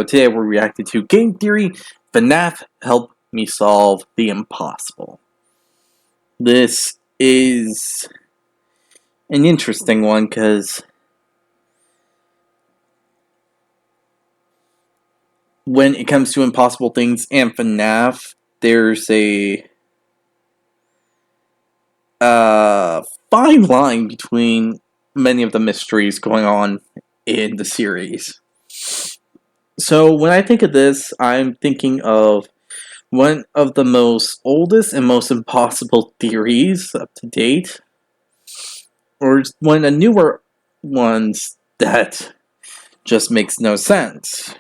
Today we're reacting to Game Theory, FNAF Help Me Solve the Impossible. This is an interesting one because when it comes to impossible things and FNAF, there's a fine line between many of the mysteries going on in the series. So when I think of this, I'm thinking of one of the most oldest and most impossible theories up to date, or one of the newer ones that just makes no sense,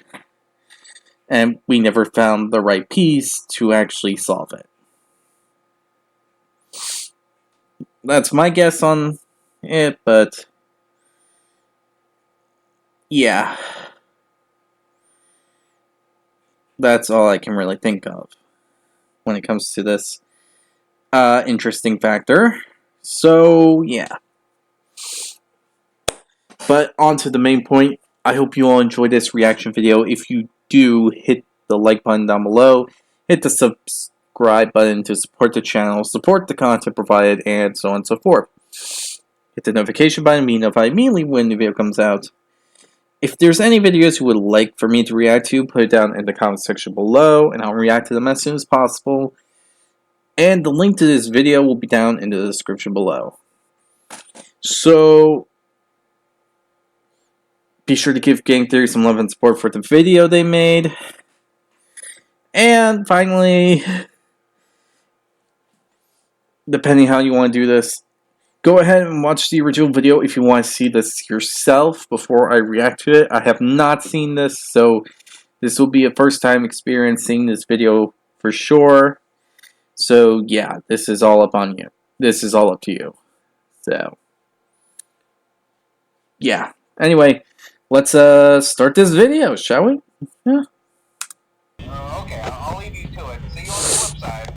and we never found the right piece to actually solve it. That's my guess on it, but yeah. That's all I can really think of when it comes to this interesting factor. So, yeah. But on to the main point. I hope you all enjoyed this reaction video. If you do, hit the like button down below. Hit the subscribe button to support the channel, support the content provided, and so on and so forth. Hit the notification button to be notified immediately when the video comes out. If there's any videos you would like for me to react to, put it down in the comment section below, and I'll react to them as soon as possible. And the link to this video will be down in the description below. So, be sure to give Game Theory some love and support for the video they made. And finally, depending how you want to do this, go ahead and watch the original video if you want to see this yourself before I react to it. I have not seen this, so this will be a first time experiencing this video for sure. So yeah, this is all up on you. This is all up to you. So yeah. Anyway, let's start this video, shall we? Yeah. Okay, I'll leave you to it. See you on the flip side.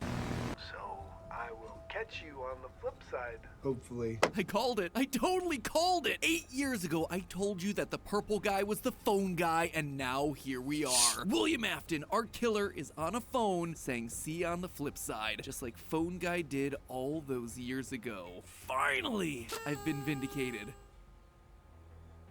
So, I will catch you on the flip side. Hopefully. I called it. I totally called it. 8 years ago, I told you that the purple guy was the phone guy, and now here we are. William Afton, our killer, is on a phone saying, "See you on the flip side," just like phone guy did all those years ago. Finally, I've been vindicated.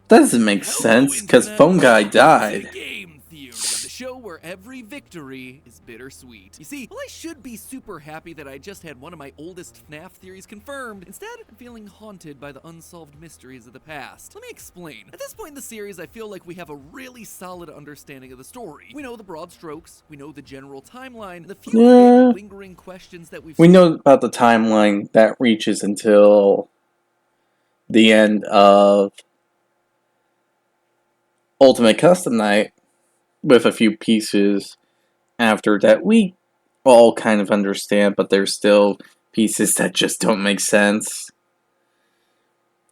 That doesn't make sense, because Phone Guy died. Game Theory, the show where every victory is bittersweet. You see, well, I should be super happy that I just had one of my oldest FNAF theories confirmed. Instead, I'm feeling haunted by the unsolved mysteries of the past. Let me explain. At this point in the series, I feel like we have a really solid understanding of the story. We know the broad strokes, we know the general timeline, the few big lingering questions that we know about the timeline that reaches until the end of Ultimate Custom Night, with a few pieces after that we all kind of understand, but there's still pieces that just don't make sense.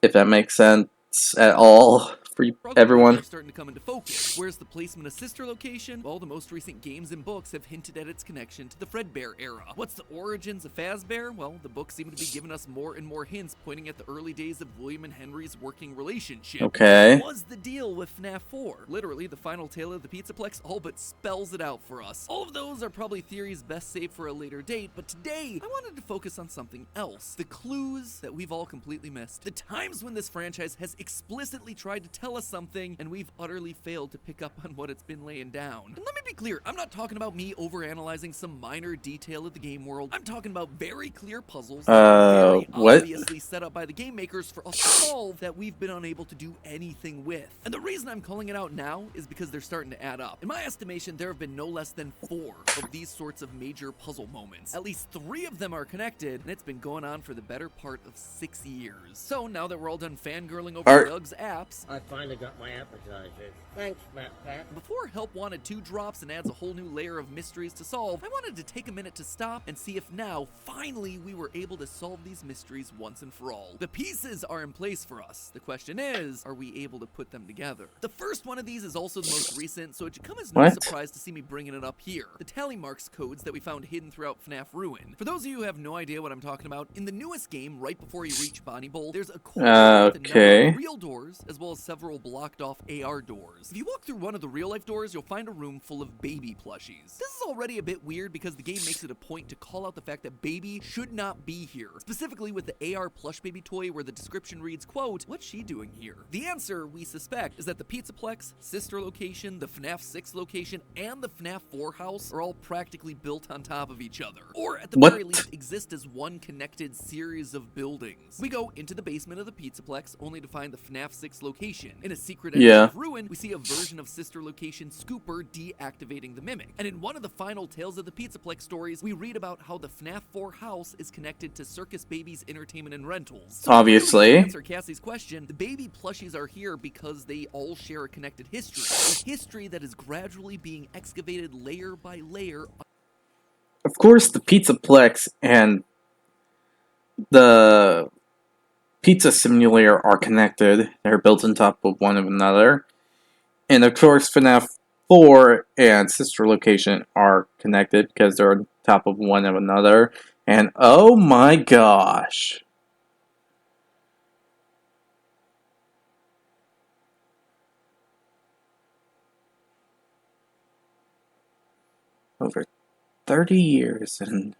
If that makes sense at all for everyone. Starting to come into focus. Where's the placement of sister location? Well, the most recent games and books have hinted at its connection to the Fredbear era. What's the origins of Fazbear? Well, the books seem to be giving us more and more hints pointing at the early days of William and Henry's working relationship. Okay. What was the deal with FNAF 4? Literally, the final tale of the Pizzaplex all but spells it out for us. All of those are probably theories best saved for a later date, but today, I wanted to focus on something else. The clues that we've all completely missed. The times when this franchise has explicitly tried to tell us something, and we've utterly failed to pick up on what it's been laying down. And let me be clear, I'm not talking about me overanalyzing some minor detail of the game world. I'm talking about very clear puzzles that are very obviously set up by the game makers for us to solve that we've been unable to do anything with. And the reason I'm calling it out now is because they're starting to add up. In my estimation, there have been no less than 4 of these sorts of major puzzle moments. At least 3 of them are connected, and it's been going on for the better part of 6 years. So now that we're all done fangirling over Doug's apps, I finally got my appetizer. Thanks, Matt Pat. Before Help Wanted 2 drops and adds a whole new layer of mysteries to solve, I wanted to take a minute to stop and see if now, finally, we were able to solve these mysteries once and for all. The pieces are in place for us. The question is, are we able to put them together? The first one of these is also the most recent, so it should come as no surprise to see me bringing it up here. The tally marks codes that we found hidden throughout FNAF Ruin. For those of you who have no idea what I'm talking about, in the newest game, right before you reach Bonnie Bowl, there's a code with a number of real doors, as well as several several blocked-off AR doors. If you walk through one of the real-life doors, you'll find a room full of baby plushies. This is already a bit weird because the game makes it a point to call out the fact that baby should not be here, specifically with the AR plush baby toy where the description reads, quote, "What's she doing here?" The answer, we suspect, is that the Pizzaplex, sister location, the FNAF 6 location, and the FNAF 4 house are all practically built on top of each other, or at the very least exist as one connected series of buildings. We go into the basement of the Pizzaplex only to find the FNAF 6 location. In a secret entrance of ruin, we see a version of sister location Scooper deactivating the mimic. And in one of the final Tales of the Pizzaplex stories, we read about how the FNAF 4 house is connected to Circus Baby's Entertainment and Rentals. So obviously, to answer Cassie's question, the baby plushies are here because they all share a connected history. A history that is gradually being excavated layer by layer. Of course, the Pizzaplex and the Pizza Simulator are connected. They're built on top of one another. And of course, FNAF 4 and Sister Location are connected because they're on top of one another. And oh my gosh! Over 30 years and...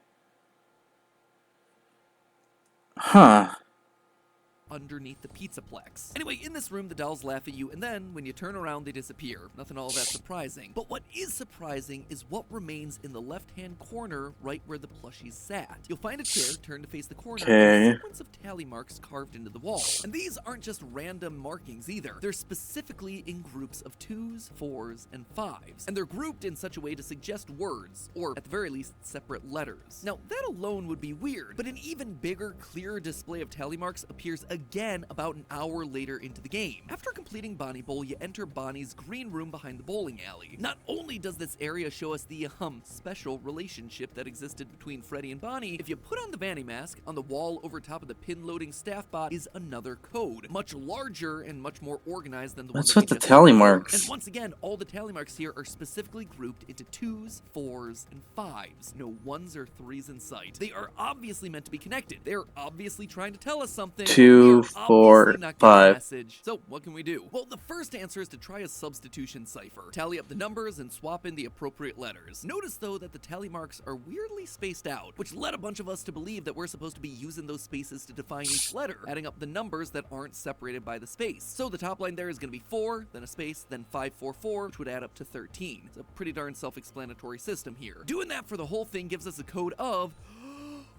Huh. Underneath the Pizzaplex. Anyway, in this room, the dolls laugh at you, and then, when you turn around, they disappear. Nothing all that surprising. But what is surprising is what remains in the left-hand corner, right where the plushies sat. You'll find a chair turned to face the corner, and a sequence of tally marks carved into the wall. And these aren't just random markings either. They're specifically in groups of 2s, 4s, and 5s. And they're grouped in such a way to suggest words, or at the very least, separate letters. Now, that alone would be weird, but an even bigger, clearer display of tally marks appears again about an hour later into the game. After completing Bonnie Bowl, you enter Bonnie's green room behind the bowling alley. Not only does this area show us the special relationship that existed between Freddy and Bonnie, if you put on the Vanny mask, on the wall over top of the pin-loading staff bot is another code, much larger and much more organized than the one What's that with we the just tally saw. marks? And once again, all the tally marks here are specifically grouped into 2s, 4s, and 5s. No 1s or 3s in sight. They are obviously meant to be connected. They're obviously trying to tell us something. 2, 4, not 5. message. So what can we do? Well, the first answer is to try a substitution cipher. Tally up the numbers and swap in the appropriate letters. Notice though that the tally marks are weirdly spaced out, which led a bunch of us to believe that we're supposed to be using those spaces to define each letter, adding up the numbers that aren't separated by the space. So the top line there is going to be 4, then a space, then 544, which would add up to 13. It's a pretty darn self-explanatory system here. Doing that for the whole thing gives us a code of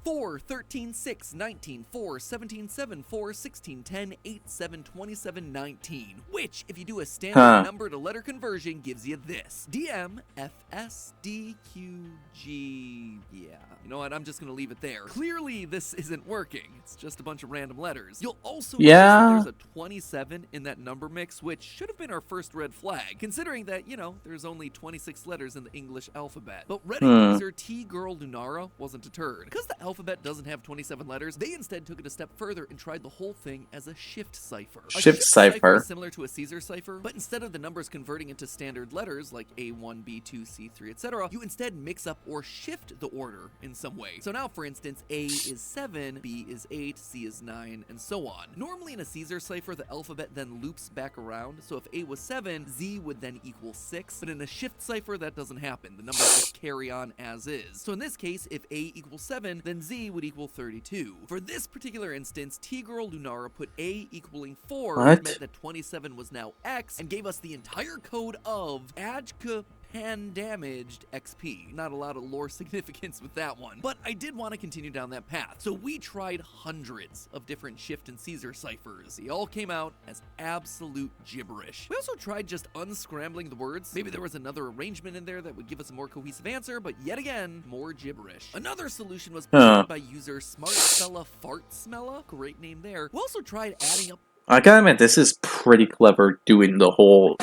4, 13, 6, 19, 4, 17, 7, 4, 16, 10, 8, 7, 27, 19. Which, if you do a standard number to letter conversion, gives you this. DM, FS, D, Q, G. Yeah. You know what? I'm just going to leave it there. Clearly, this isn't working. It's just a bunch of random letters. You'll also notice that there's a 27 in that number mix, which should have been our first red flag, considering that, you know, there's only 26 letters in the English alphabet. But Reddit user T-Girl Lunara wasn't deterred. Because the alphabet doesn't have 27 letters, they instead took it a step further and tried the whole thing as a shift cipher. A shift cipher is similar to a Caesar cipher, but instead of the numbers converting into standard letters like A1, B2, C3, etc., you instead mix up or shift the order in some way. So now, for instance, A is 7, B is 8, C is 9, and so on. Normally in a Caesar cipher, the alphabet then loops back around, so if A was 7, Z would then equal 6, but in a shift cipher, that doesn't happen. The numbers just carry on as is. So in this case, if A equals 7, then Z would equal 32. For this particular instance, T-Girl Lunara put A equaling 4, which meant that 27 was now X, and gave us the entire code of Ajka Pan-damaged XP. Not a lot of lore significance with that one, but I did want to continue down that path. So we tried hundreds of different shift and Caesar ciphers. They all came out as absolute gibberish. We also tried just unscrambling the words. Maybe there was another arrangement in there that would give us a more cohesive answer, but yet again, more gibberish. Another solution was presented by user Smartspella Fartsmella, great name there. We also tried adding up. I gotta admit, this is pretty clever doing the whole...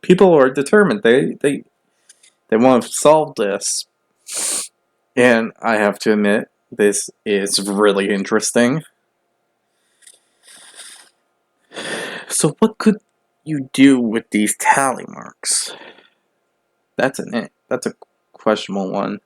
People are determined. They want to solve this. And I have to admit, this is really interesting. So what could you do with these tally marks? That's a questionable one.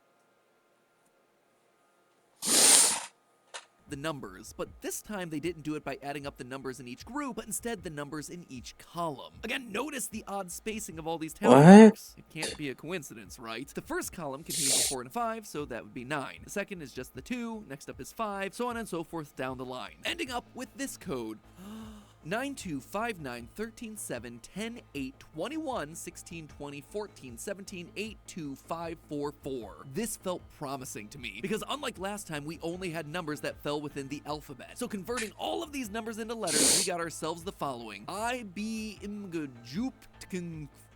the numbers, but this time they didn't do it by adding up the numbers in each group, but instead the numbers in each column. Again, notice the odd spacing of all these tally marks. It can't be a coincidence, right? The first column contains a 4 and a 5, so that would be 9. The second is just the 2, next up is 5, so on and so forth down the line. Ending up with this code. 9, 2, 5, 9, 13, 7, 10, 8, 21, 16, 20, 14, 17, 8, 2, 5, 4, 4. This felt promising to me, because unlike last time, we only had numbers that fell within the alphabet. So converting all of these numbers into letters, we got ourselves the following. I, B, Imgajup,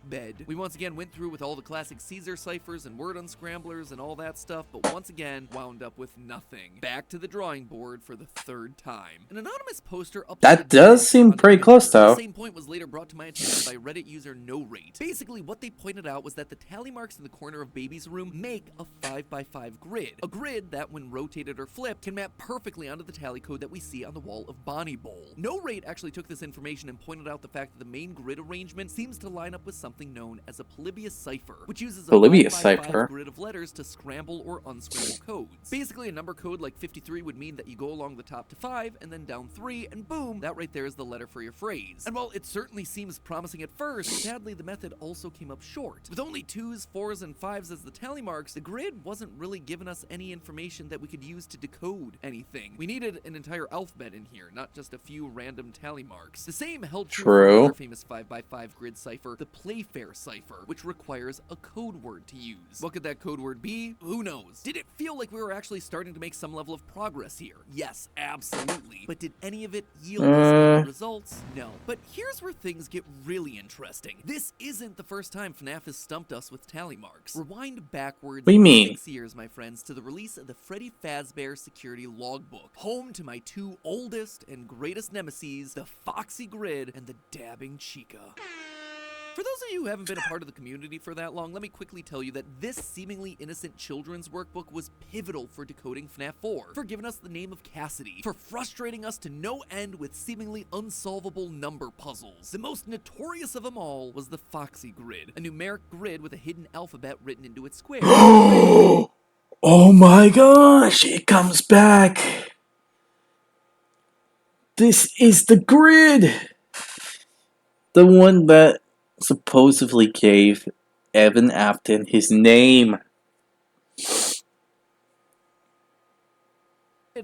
Bed. We once again went through with all the classic Caesar ciphers and word unscramblers and all that stuff, but once again wound up with nothing. Back to the drawing board for the third time. An anonymous poster updated That does seem pretty close, though. The same point was later brought to my attention by Reddit user NoRate. Basically, what they pointed out was that the tally marks in the corner of Baby's room make a 5x5 grid. A grid that, when rotated or flipped, can map perfectly onto the tally code that we see on the wall of Bonnie Bowl. NoRate actually took this information and pointed out the fact that the main grid arrangement seems to line up with something known as a Polybius cipher, which uses a 5x5 grid of letters to scramble or unscramble codes. Basically, a number code like 53 would mean that you go along the top to 5 and then down 3, and boom, that right there is the letter for your phrase. And while it certainly seems promising at first, sadly the method also came up short. With only 2s, 4s, and 5s as the tally marks, the grid wasn't really giving us any information that we could use to decode anything. We needed an entire alphabet in here, not just a few random tally marks. The same held true for another famous 5x5 grid cipher, the Playfair cipher, which requires a code word to use. What could that code word be? Who knows? Did it feel like we were actually starting to make some level of progress here? Yes, absolutely. But did any of it yield us any results? No. But here's where things get really interesting. This isn't the first time FNAF has stumped us with tally marks. Rewind backwards 6 years, my friends, to the release of the Freddy Fazbear Security Logbook, home to my two oldest and greatest nemeses, the Foxy Grid and the Dabbing Chica. For those of you who haven't been a part of the community for that long, let me quickly tell you that this seemingly innocent children's workbook was pivotal for decoding FNAF 4, for giving us the name of Cassidy, for frustrating us to no end with seemingly unsolvable number puzzles. The most notorious of them all was the Foxy Grid, a numeric grid with a hidden alphabet written into its square. Oh my gosh, it comes back. This is the grid. The one that supposedly gave Evan Afton his name.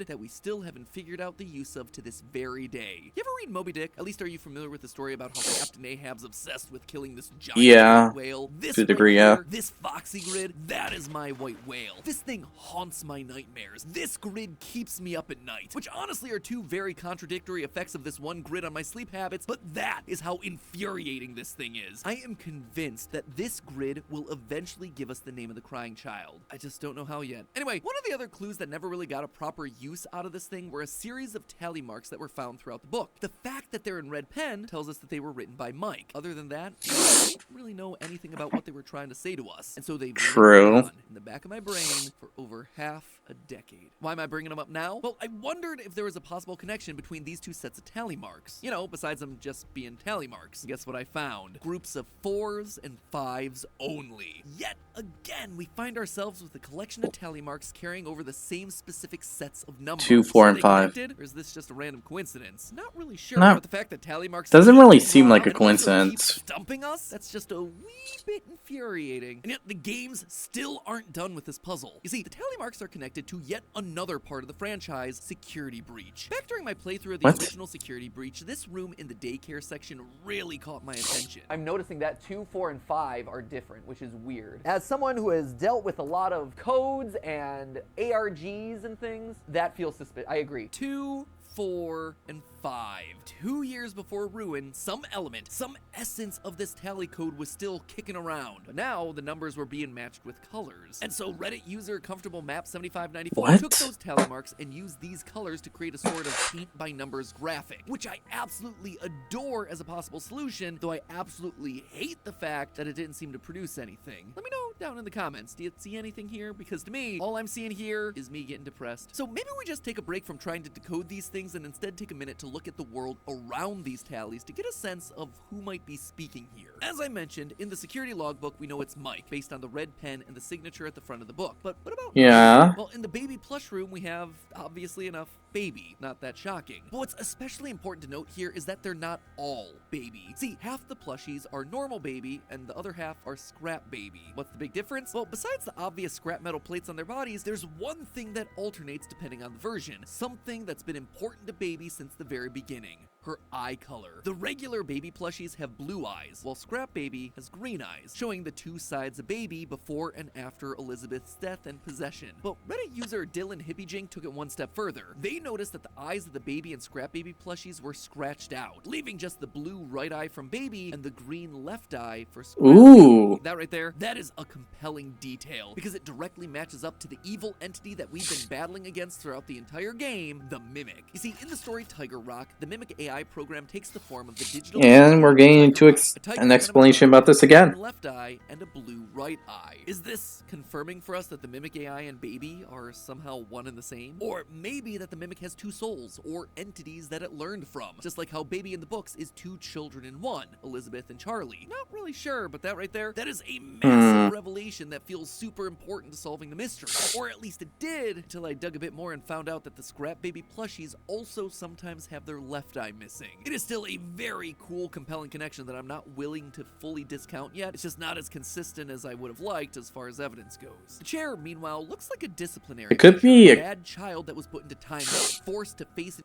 That we still haven't figured out the use of to this very day. You ever read Moby Dick? At least are you familiar with the story about how Captain Ahab's obsessed with killing this giant white whale? This to a degree, yeah. This Foxy Grid, that is my white whale. This thing haunts my nightmares. This grid keeps me up at night. Which honestly are two very contradictory effects of this one grid on my sleep habits, but that is how infuriating this thing is. I am convinced that this grid will eventually give us the name of the crying child. I just don't know how yet. Anyway, one of the other clues that never really got a proper use out of this thing were a series of tally marks that were found throughout the book. The fact that they're in red pen tells us that they were written by Mike. Other than that, we don't really know anything about what they were trying to say to us. And so they've lived on in the back of my brain for over half a decade. Why am I bringing them up now? Well, I wondered if there was a possible connection between these two sets of tally marks. You know, besides them just being tally marks. Guess what I found? Groups of 4s and 5s only. Yet again, we find ourselves with a collection of tally marks carrying over the same specific sets of numbers. 2, 4, and 5. Or is this just a random coincidence? Not really sure. Not, but the fact that tally marks doesn't really seem like a coincidence. Stumping us? That's just a wee bit infuriating. And yet the games still aren't done with this puzzle. You see, the tally marks are connected to yet another part of the franchise, Security Breach. Back during my playthrough of the original Security Breach, this room in the daycare section really caught my attention. I'm noticing that 2, 4, and 5 are different, which is weird. As someone who has dealt with a lot of codes and ARGs and things, that feels suspicious. I agree. 2, 4, and 5. 2 years before Ruin, some element, some essence of this tally code was still kicking around. But now the numbers were being matched with colors. And so Reddit user Comfortable Map 7594 took those tally marks and used these colors to create a sort of paint by numbers graphic, which I absolutely adore as a possible solution, though I absolutely hate the fact that it didn't seem to produce anything. Let me know down in the comments. Do you see anything here? Because to me, all I'm seeing here is me getting depressed. So maybe we just take a break from trying to decode these things and instead take a minute to look at the world around these tallies to get a sense of who might be speaking here. As I mentioned, in the security logbook, we know it's Mike, based on the red pen and the signature at the front of the book. But what about Yeah. Well, in the baby plush room, we have, obviously enough, baby. Not that shocking. But what's especially important to note here is that they're not all baby. See, half the plushies are normal baby, and the other half are scrap baby. What's the big difference? Well, besides the obvious scrap metal plates on their bodies, there's one thing that alternates depending on the version. Something that's been important to baby since the very beginning. Her eye color. The regular baby plushies have blue eyes, while Scrap Baby has green eyes, showing the two sides of baby before and after Elizabeth's death and possession. But Reddit user Dylan Hippyjink took it one step further. They noticed that the eyes of the baby and Scrap Baby plushies were scratched out, leaving just the blue right eye from baby and the green left eye for Scrap Ooh. Baby. That right there, that is a compelling detail, because it directly matches up to the evil entity that we've been battling against throughout the entire game, the Mimic. You see, in the story Tiger Rock, the Mimic AI program takes the form of the digital. And we're getting into an explanation about this again. Left eye and a blue right eye. Is this confirming for us that the Mimic AI and Baby are somehow one and the same? Or maybe that the Mimic has two souls, or entities that it learned from, just like how Baby in the books is two children in one, Elizabeth and Charlie. Not really sure, but that right there, that is a massive revelation that feels super important to solving the mystery. Or at least it did, until I dug a bit more and found out that the Scrap Baby plushies also sometimes have their left eye missing. It is still a very cool, compelling connection that I'm not willing to fully discount yet. It's just not as consistent as I would have liked as far as evidence goes. The chair, meanwhile, looks like a disciplinary It could be a bad child that was put into timeout, forced to face it.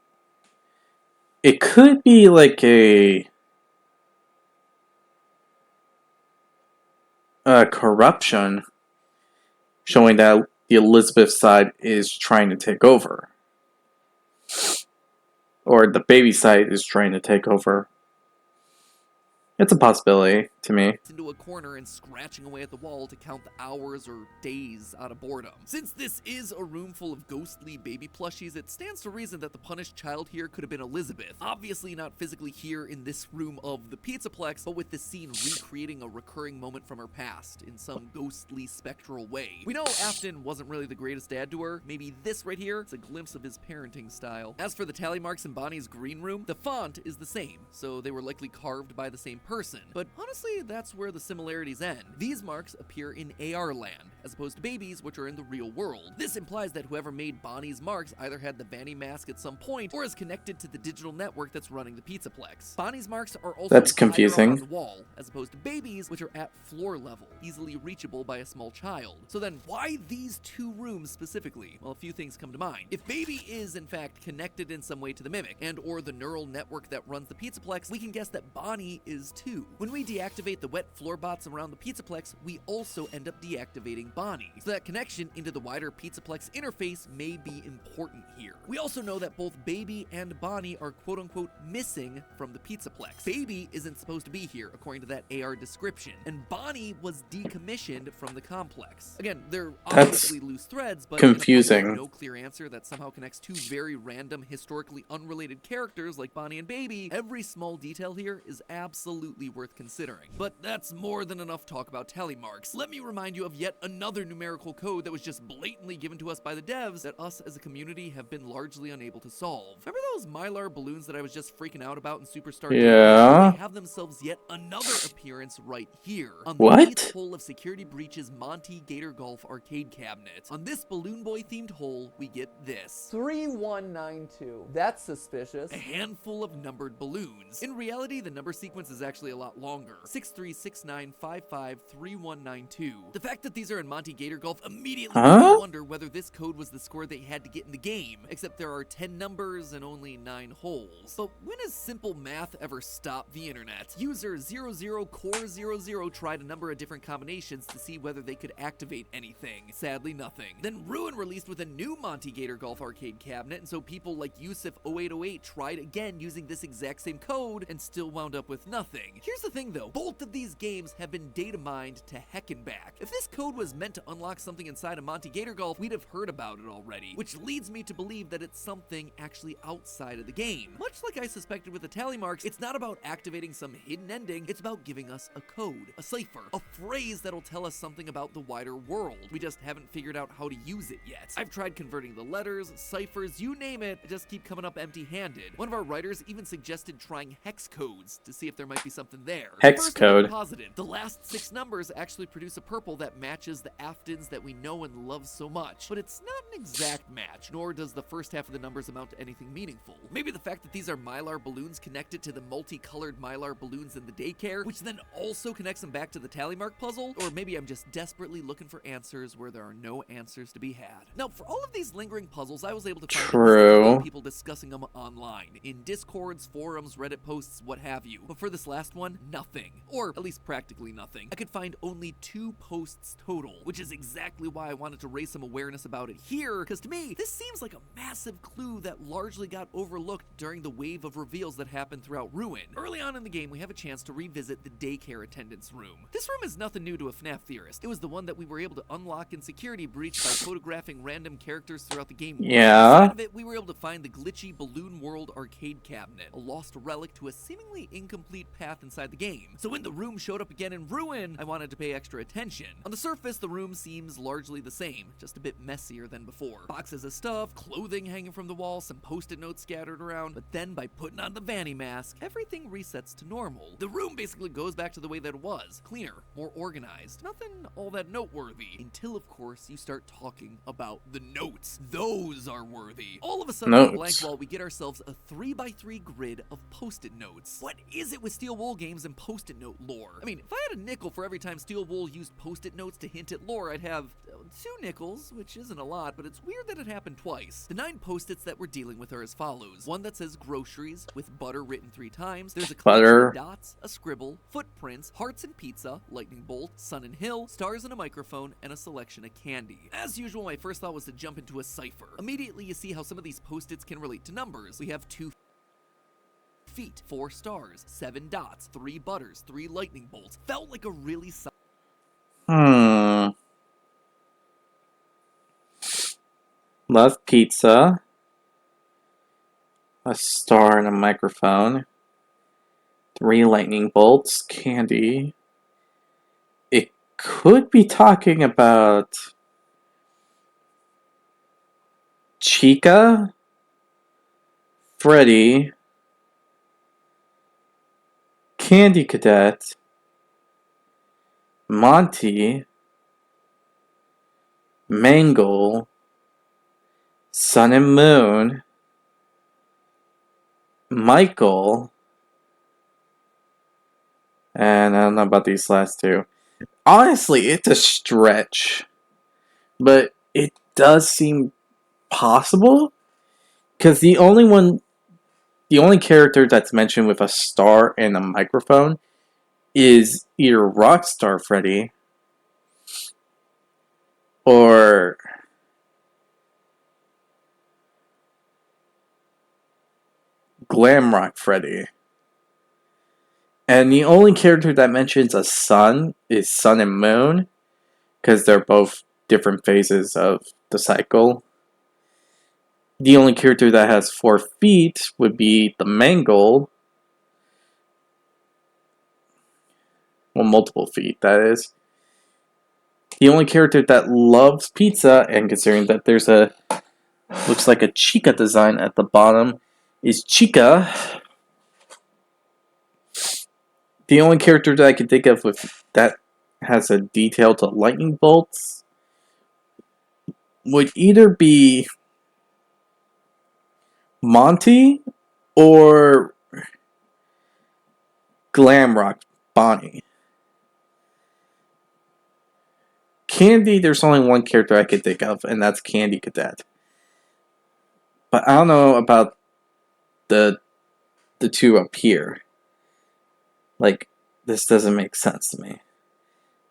It could be like a corruption, showing that the Elizabeth side is trying to take over. Or the baby side is trying to take over. It's a possibility to me. Into a corner and scratching away at the wall to count the hours or days out of boredom. Since this is a room full of ghostly baby plushies, it stands to reason that the punished child here could have been Elizabeth. Obviously not physically here in this room of the Pizzaplex, but with the scene recreating a recurring moment from her past in some ghostly, spectral way. We know Afton wasn't really the greatest dad to her. Maybe this right here is a glimpse of his parenting style. As for the tally marks in Bonnie's green room, the font is the same, so they were likely carved by the same person. But honestly, that's where the similarities end. These marks appear in AR land, as opposed to Baby's, which are in the real world. This implies that whoever made Bonnie's marks either had the Vanny mask at some point, or is connected to the digital network that's running the Pizzaplex. Bonnie's marks are also That's higher up confusing. on the wall, as opposed to Baby's, which are at floor level, easily reachable by a small child. So then, why these two rooms specifically? Well, a few things come to mind. If Baby is, in fact, connected in some way to the Mimic, and or the neural network that runs the Pizzaplex, we can guess that Bonnie is too. When we deactivate the wet floor bots around the Pizzaplex, we also end up deactivating Bonnie. So that connection into the wider Pizzaplex interface may be important here. We also know that both Baby and Bonnie are quote-unquote missing from the Pizzaplex. Baby isn't supposed to be here, according to that AR description, and Bonnie was decommissioned from the complex. Again, they're obviously loose threads, but confusing. in a no clear answer that somehow connects two very random, historically unrelated characters like Bonnie and Baby, every small detail here is absolutely worth considering. But that's more than enough talk about tally marks. Let me remind you of yet another numerical code that was just blatantly given to us by the devs that us as a community have been largely unable to solve. Remember those Mylar balloons that I was just freaking out about in Superstar? Yeah. They have themselves yet another appearance right here. On What? the 8th hole of Security Breach's Monty Gator Golf arcade cabinet. On this Balloon Boy themed hole, we get this. 3192. That's suspicious. A handful of numbered balloons. In reality, the number sequence is actually a lot longer. 6369553192. The fact that these are in Monty Gator Golf immediately made me wonder whether this code was the score they had to get in the game, except there are 10 numbers and only 9 holes. But when has simple math ever stopped the internet? User 00core00 tried a number of different combinations to see whether they could activate anything. Sadly, nothing. Then Ruin released with a new Monty Gator Golf arcade cabinet, and so people like Yusuf0808 tried again using this exact same code and still wound up with nothing. Here's the thing though, both Both of these games have been data mined to heck and back. If this code was meant to unlock something inside of Monty Gator Golf, we'd have heard about it already, which leads me to believe that it's something actually outside of the game. Much like I suspected with the tally marks, it's not about activating some hidden ending, it's about giving us a code, a cipher, a phrase that'll tell us something about the wider world. We just haven't figured out how to use it yet. I've tried converting the letters, ciphers, you name it, I just keep coming up empty-handed. One of our writers even suggested trying hex codes to see if there might be something there. Hex First, code. I'm positive. The last 6 numbers actually produce a purple that matches the Aftons that we know and love so much, but it's not an exact match, nor does the first half of the numbers amount to anything meaningful. Maybe the fact that these are Mylar balloons connected to the multicolored Mylar balloons in the daycare, which then also connects them back to the tally mark puzzle, or maybe I'm just desperately looking for answers where there are no answers to be had. Now, for all of these lingering puzzles, I was able to find True. people discussing them online, in Discords, forums, Reddit posts, what have you. But for this last one, nothing. Or at least practically nothing. I could find only 2 posts total, which is exactly why I wanted to raise some awareness about it here, because to me, this seems like a massive clue that largely got overlooked during the wave of reveals that happened throughout Ruin. Early on in the game, we have a chance to revisit the daycare attendant's room. This room is nothing new to a FNAF theorist. It was the one that we were able to unlock in Security Breach by photographing random characters throughout the game. Yeah. Inside of it, we were able to find the glitchy Balloon World arcade cabinet, a lost relic to a seemingly incomplete path inside the game. So when the room showed up again in Ruin, I wanted to pay extra attention. On the surface, the room seems largely the same, just a bit messier than before. Boxes of stuff, clothing hanging from the wall, some post-it notes scattered around, but then by putting on the Vanny mask, everything resets to normal. The room basically goes back to the way that it was, cleaner, more organized, nothing all that noteworthy, until of course you start talking about the notes. Those are worthy. All of a sudden on the blank wall, we get ourselves a 3x3 grid of post-it notes. What is it with Steel Wool games and post-it note lore? I mean, if I had a nickel for every time Steel Wool used post-it notes to hint at lore, I'd have 2 nickels, which isn't a lot, but it's weird that it happened twice. The 9 post-its that we're dealing with are as follows. One that says groceries, with butter written 3 times. There's a collection of dots, a scribble, footprints, hearts and pizza, lightning bolt, sun and hill, stars and a microphone, and a selection of candy. As usual, my first thought was to jump into a cipher. Immediately, you see how some of these post-its can relate to numbers. We have 2 feet, 4 stars, 7 dots, 3 butters, 3 lightning bolts. Felt like a really Love pizza. A star and a microphone. 3 lightning bolts. Candy. It could be talking about Chica, Freddy, Candy Cadet, Monty, Mangle, Sun and Moon, Michael, and I don't know about these last 2. Honestly, it's a stretch, but it does seem possible, because the only character that's mentioned with a star and a microphone is either Rockstar Freddy or Glamrock Freddy. And the only character that mentions a sun is Sun and Moon, because they're both different phases of the cycle. The only character that has 4 feet would be the Mangle. Well, multiple feet, that is. The only character that loves pizza, and considering that there's looks like a Chica design at the bottom, is Chica. The only character that I can think of with that has a detail to lightning bolts would either be Monty or Glamrock Bonnie. Candy, there's only one character I can think of, and that's Candy Cadet. But I don't know about the 2 up here. Like, this doesn't make sense to me.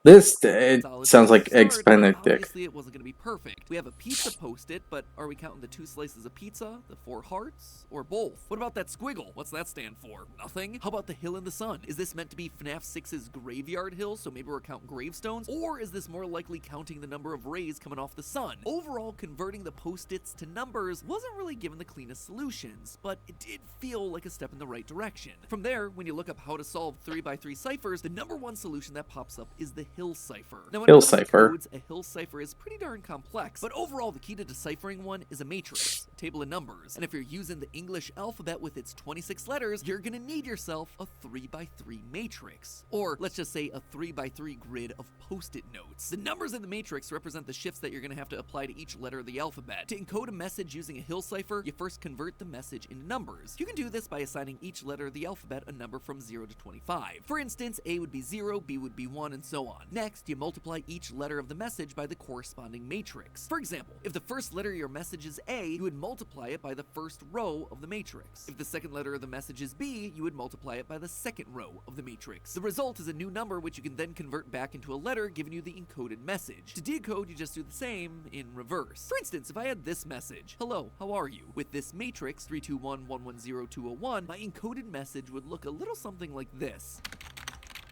This it Solid sounds place like to Eggs start, but Benedict. obviously it wasn't going to be perfect. We have a pizza post-it, but are we counting the 2 slices of pizza, the 4 hearts, or both? What about that squiggle? What's that stand for? Nothing? How about the hill in the sun? Is this meant to be FNAF 6's graveyard hill, so maybe we're counting gravestones? Or is this more likely counting the number of rays coming off the sun? Overall, converting the post-its to numbers wasn't really given the cleanest solutions, but it did feel like a step in the right direction. From there, when you look up how to solve 3x3 ciphers, the number one solution that pops up is the hill cipher. Now, when it Hill comes to cipher. codes, a hill cipher is pretty darn complex, but overall, the key to deciphering one is a matrix, a table of numbers. And if you're using the English alphabet with its 26 letters, you're gonna need yourself a 3x3 matrix. Or let's just say a 3x3 grid of post-it notes. The numbers in the matrix represent the shifts that you're gonna have to apply to each letter of the alphabet. To encode a message using a hill cipher, you first convert the message into numbers. You can do this by assigning each letter of the alphabet a number from 0 to 25. For instance, A would be 0, B would be 1, and so on. Next, you multiply each letter of the message by the corresponding matrix. For example, if the first letter of your message is A, you would multiply it by the first row of the matrix. If the second letter of the message is B, you would multiply it by the second row of the matrix. The result is a new number which you can then convert back into a letter, giving you the encoded message. To decode, you just do the same in reverse. For instance, if I had this message, "Hello, how are you?" With this matrix, 321110201, my encoded message would look a little something like this.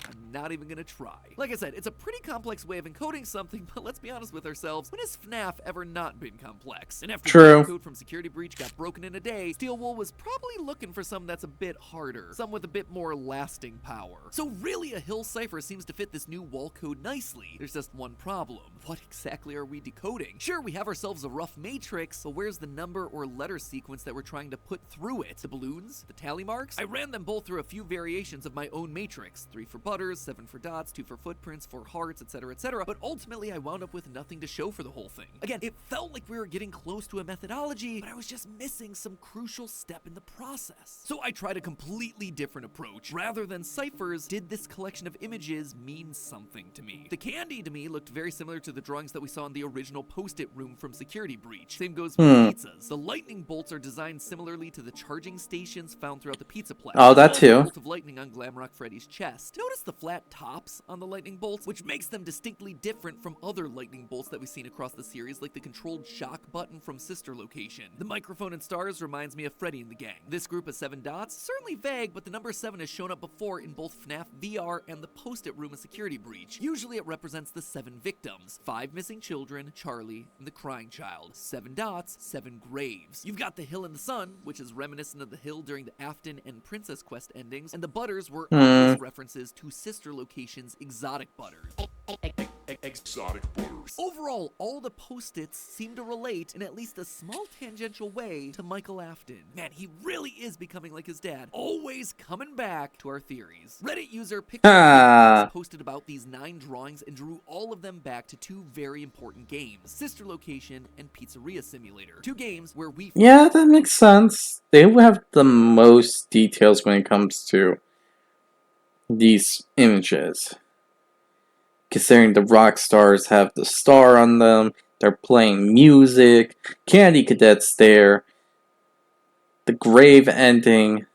I'm not even gonna try. Like I said, it's a pretty complex way of encoding something, but let's be honest with ourselves, when has FNAF ever not been complex? And after True. the code from Security Breach got broken in a day, Steel Wool was probably looking for some that's a bit harder, some with a bit more lasting power. So really, a hill cipher seems to fit this new wall code nicely. There's just one problem. What exactly are we decoding? Sure, we have ourselves a rough matrix, but where's the number or letter sequence that we're trying to put through it? The balloons? The tally marks? I ran them both through a few variations of my own matrix. 3 for butters, 7 for dots, 2 for footprints, 4 hearts, etc., etc. But ultimately, I wound up with nothing to show for the whole thing. Again, it felt like we were getting close to a methodology, but I was just missing some crucial step in the process. So I tried a completely different approach. Rather than ciphers, did this collection of images mean something to me? The candy to me looked very similar to the drawings that we saw in the original post-it room from Security Breach. Same goes with the pizzas. The lightning bolts are designed similarly to the charging stations found throughout the Pizzaplex. Oh, that There's also a too. bolt of lightning on Glamrock Freddy's chest. Notice the flat tops on the lightning bolts, which makes them distinctly different from other lightning bolts that we've seen across the series, like the controlled shock button from Sister Location. The microphone and stars reminds me of Freddy and the gang. This group of 7 dots, certainly vague, but the number 7 has shown up before in both FNAF VR and the post-it room of Security Breach. Usually it represents the 7 victims: 5 missing children, Charlie, and the crying child. 7 dots, 7 graves. You've got the hill in the sun, which is reminiscent of the hill during the Afton and Princess Quest endings, and the butters were obvious references to Sister Location's exotic butters. Exotic butters. Overall, all the post-its seem to relate in at least a small tangential way to Michael Afton. Man, he really is becoming like his dad, always coming back to our theories. Reddit user Picture posted about these 9 drawings and drew all of them back to 2 very important games: Sister Location and Pizzeria Simulator. 2 games where we... Yeah, that makes sense. They have the most details when it comes to these images. Considering the rock stars have the star on them, they're playing music, Candy Cadet's there, the grave ending.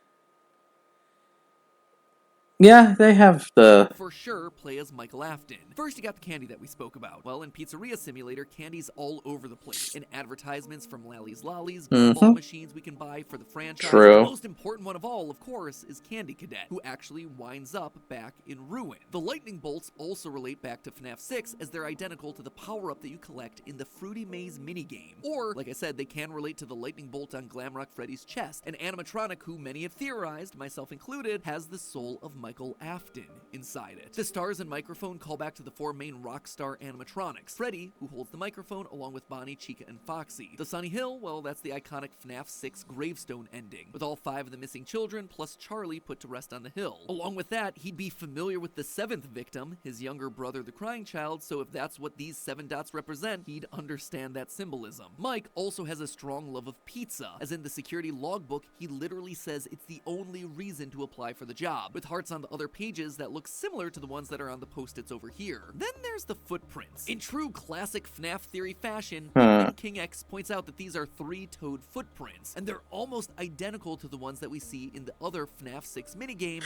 Yeah, they have the... for sure play as Michael Afton. First, you got the candy that we spoke about. Well, in Pizzeria Simulator, candy's all over the place. In advertisements from Lally's Lollies, gumball machines we can buy for the franchise. True. The most important one of all, of course, is Candy Cadet, who actually winds up back in ruin. The lightning bolts also relate back to FNAF 6, as they're identical to the power-up that you collect in the Fruity Maze minigame. Or, like I said, they can relate to the lightning bolt on Glamrock Freddy's chest, an animatronic who many have theorized, myself included, has the soul of Michael Afton inside it. The stars and microphone call back to the 4 main rock star animatronics: Freddy, who holds the microphone, along with Bonnie, Chica, and Foxy. The Sunny Hill, well, that's the iconic FNAF 6 gravestone ending, with all 5 of the missing children plus Charlie put to rest on the hill. Along with that, he'd be familiar with the 7th victim, his younger brother, the crying child, so if that's what these 7 dots represent, he'd understand that symbolism. Mike also has a strong love of pizza, as in the security logbook, he literally says it's the only reason to apply for the job, with hearts on the other pages that look similar to the ones that are on the post-its over here. Then there's the footprints. In true classic FNAF theory fashion, King X points out that these are 3-toed footprints, and they're almost identical to the ones that we see in the other FNAF 6 minigame.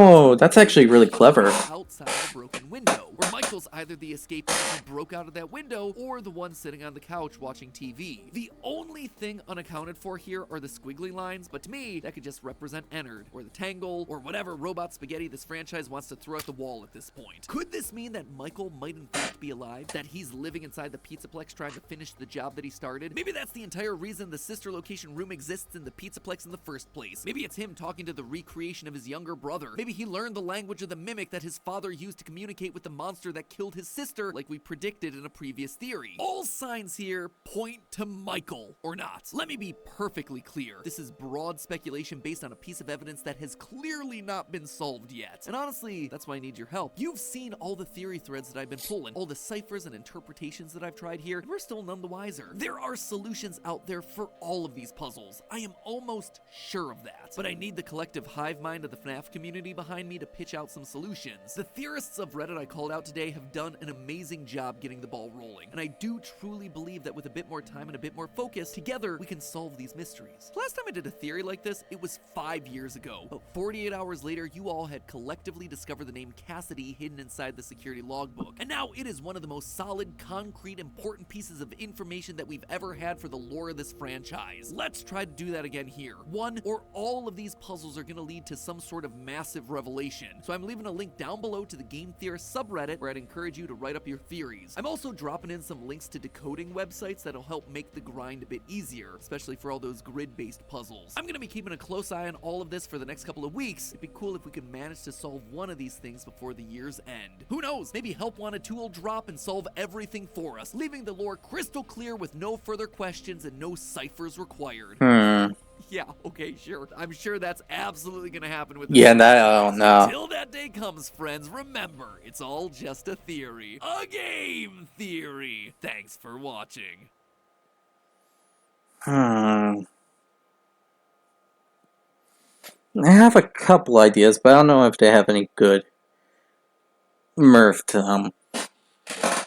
Oh, that's actually really clever. Outside the broken window, where Michael's either the escapee who broke out of that window or the one sitting on the couch watching TV. The only thing unaccounted for here are the squiggly lines, but to me, that could just represent Ennard, or the Tangle, or whatever robot spaghetti this franchise wants to throw at the wall at this point. Could this mean that Michael might in fact be alive? That he's living inside the Pizzaplex trying to finish the job that he started? Maybe that's the entire reason the sister location room exists in the Pizzaplex in the first place. Maybe it's him talking to the recreation of his younger brother. Maybe he learned the language of the mimic that his father used to communicate with the monster that killed his sister, like we predicted in a previous theory. All signs here point to Michael, or not. Let me be perfectly clear. This is broad speculation based on a piece of evidence that has clearly not been solved yet. And honestly, that's why I need your help. You've seen all the theory threads that I've been pulling, all the ciphers and interpretations that I've tried here, and we're still none the wiser. There are solutions out there for all of these puzzles. I am almost sure of that. But I need the collective hive mind of the FNAF community behind me to pitch out some solutions. The theorists of Reddit I called out today have done an amazing job getting the ball rolling, and I do truly believe that with a bit more time and a bit more focus, together we can solve these mysteries. Last time I did a theory like this, it was 5 years ago, but 48 hours later, you all had collectively discovered the name Cassidy hidden inside the security logbook, and now it is one of the most solid, concrete, important pieces of information that we've ever had for the lore of this franchise. Let's try to do that again here. One or all of these puzzles are going to lead to some sort of massive revelation, so I'm leaving a link down below to the Game Theorist subreddit where I'd encourage you to write up your theories. I'm also dropping in some links to decoding websites that'll help make the grind a bit easier, especially for all those grid-based puzzles. I'm going to be keeping a close eye on all of this for the next couple of weeks. It'd be cool if we could manage to solve one of these things before the year's end. Who knows, maybe Help Wanted 2 will drop and solve everything for us, leaving the lore crystal clear with no further questions and no ciphers required. Yeah, okay, sure. I'm sure that's absolutely gonna happen with this. Yeah, that I don't know. Until that day comes, friends, remember, it's all just a theory. A game theory. Thanks for watching. I have a couple ideas, but I don't know if they have any good mirth to them.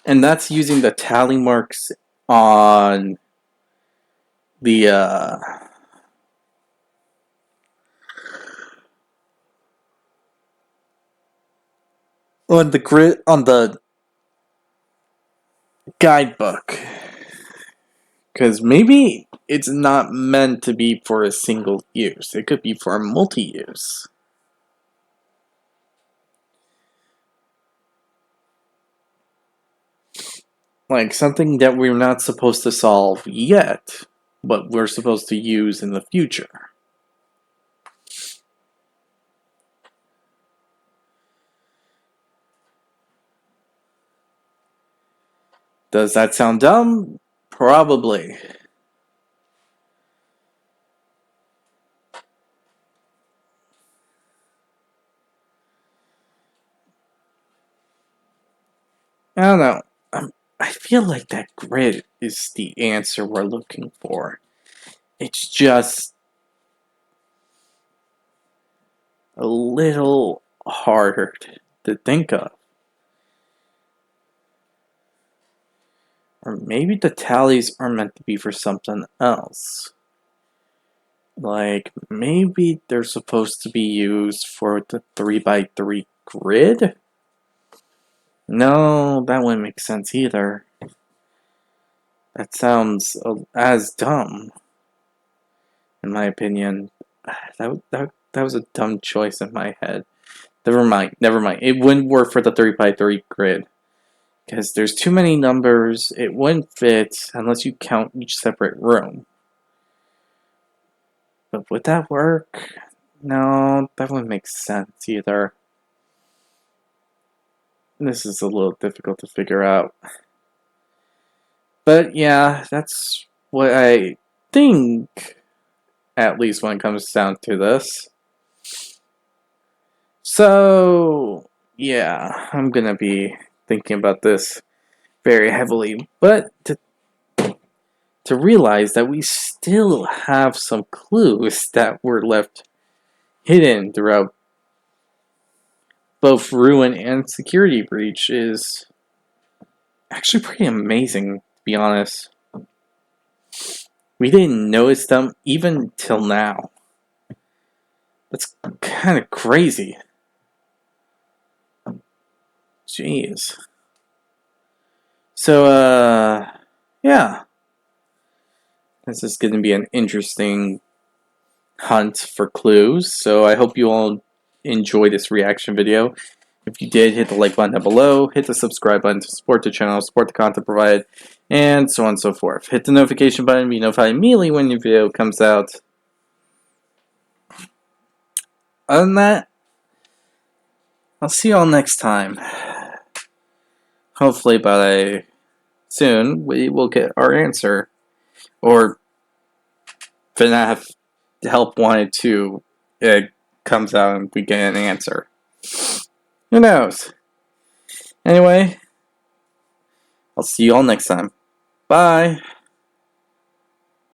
And that's using the tally marks on the grid on the guidebook, because maybe it's not meant to be for a single use. It could be for a multi-use. Like something that we're not supposed to solve yet, but we're supposed to use in the future. Does that sound dumb? Probably. I don't know. I feel like that grid is the answer we're looking for. It's just a little harder to think of. Or maybe the tallies are meant to be for something else. Like, maybe they're supposed to be used for the 3x3 grid? No, that wouldn't make sense either. That sounds as dumb, in my opinion. That was a dumb choice in my head. Never mind. It wouldn't work for the 3x3 grid. Because there's too many numbers, it wouldn't fit unless you count each separate room. But would that work? No, that wouldn't make sense either. This is a little difficult to figure out. But yeah, that's what I think, at least when it comes down to this. So, yeah, I'm gonna be thinking about this very heavily, but to realize that we still have some clues that were left hidden throughout both Ruin and Security Breach is actually pretty amazing, to be honest. We didn't notice them even till now. That's kind of crazy. Jeez. So, yeah. This is going to be an interesting hunt for clues. So I hope you all enjoy this reaction video. If you did, hit the like button down below, hit the subscribe button to support the channel, support the content provided, and so on and so forth. Hit the notification button to be notified immediately when your video comes out. Other than that, I'll see you all next time. Hopefully by soon we will get our answer. Or FNAF Help Wanted 2 it comes out and we get an answer. Who knows? Anyway, I'll see you all next time. Bye!